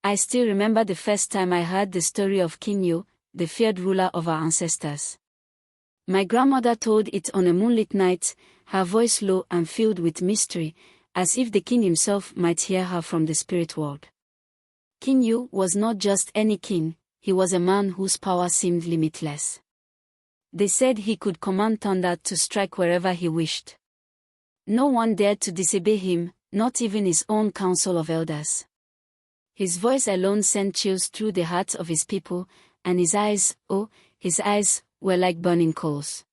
I still remember the first time I heard the story of King Ewu, the feared ruler of our ancestors. My grandmother told it on a moonlit night, her voice low and filled with mystery, as if the king himself might hear her from the spirit world. King Ewu was not just any king, he was a man whose power seemed limitless. They said he could command thunder to strike wherever he wished. No one dared to disobey him, not even his own council of elders. His voice alone sent chills through the hearts of his people, and his eyes, were like burning coals.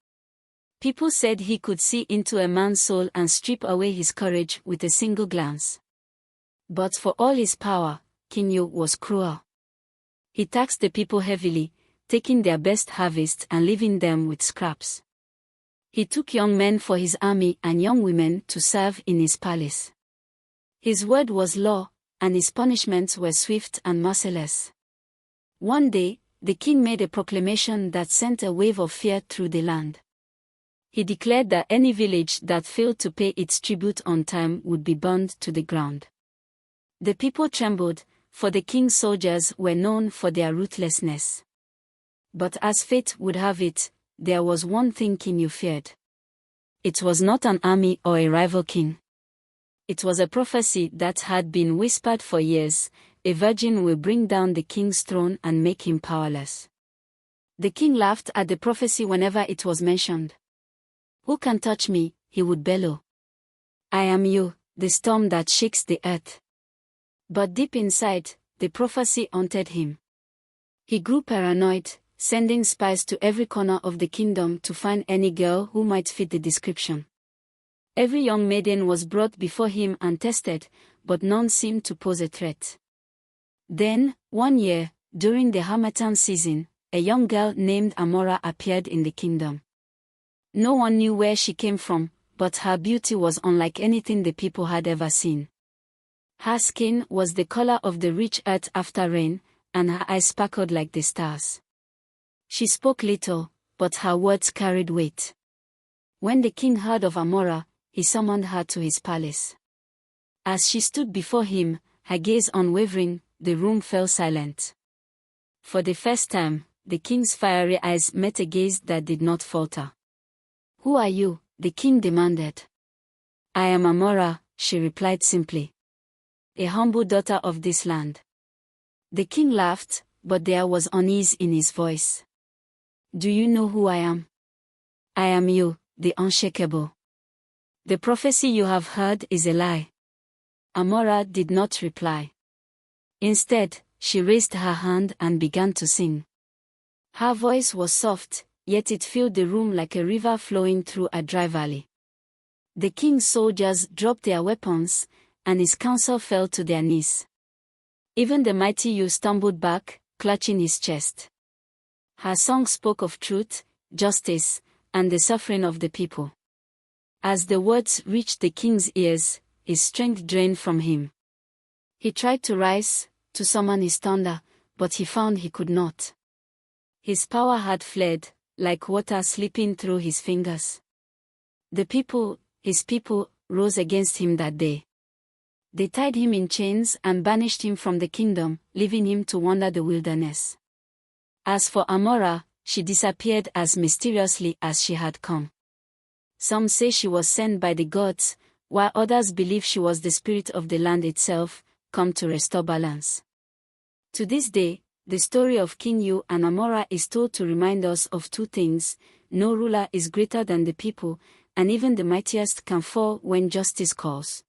People said he could see into a man's soul and strip away his courage with a single glance. But for all his power, King Ewu was cruel. He taxed the people heavily, taking their best harvest and leaving them with scraps. He took young men for his army and young women to serve in his palace. His word was law, and his punishments were swift and merciless. One day, the king made a proclamation that sent a wave of fear through the land. He declared that any village that failed to pay its tribute on time would be burned to the ground. The people trembled, for the king's soldiers were known for their ruthlessness. But as fate would have it, there was one thing King Ewu feared. It was not an army or a rival king. It was a prophecy that had been whispered for years: a virgin will bring down the king's throne and make him powerless. The king laughed at the prophecy whenever it was mentioned. "Who can touch me?" he would bellow. "I am Ewu, the storm that shakes the earth." But deep inside, the prophecy haunted him. He grew paranoid, sending spies to every corner of the kingdom to find any girl who might fit the description. Every young maiden was brought before him and tested, but none seemed to pose a threat. Then, one year, during the harmattan season, a young girl named Amara appeared in the kingdom. No one knew where she came from, but her beauty was unlike anything the people had ever seen. Her skin was the color of the rich earth after rain, and her eyes sparkled like the stars. She spoke little, but her words carried weight. When the king heard of Amara, he summoned her to his palace. As she stood before him, her gaze unwavering, the room fell silent. For the first time, the king's fiery eyes met a gaze that did not falter. "Who are you?" the king demanded. "I am Amara," she replied simply. "A humble daughter of this land." The king laughed, but there was unease in his voice. "Do you know who I am?" "I am Ewu, the unshakable. The prophecy you have heard is a lie." Amara did not reply. Instead, she raised her hand and began to sing. Her voice was soft, yet it filled the room like a river flowing through a dry valley. The king's soldiers dropped their weapons, and his council fell to their knees. Even the mighty Ewu stumbled back, clutching his chest. Her song spoke of truth, justice, and the suffering of the people. As the words reached the king's ears, his strength drained from him. He tried to rise, to summon his thunder, but he found he could not. His power had fled, like water slipping through his fingers. His people, rose against him that day. They tied him in chains and banished him from the kingdom, leaving him to wander the wilderness. As for Amara, she disappeared as mysteriously as she had come. Some say she was sent by the gods, while others believe she was the spirit of the land itself, come to restore balance. To this day, the story of King Ewu and Amara is told to remind us of two things: no ruler is greater than the people, and even the mightiest can fall when justice calls.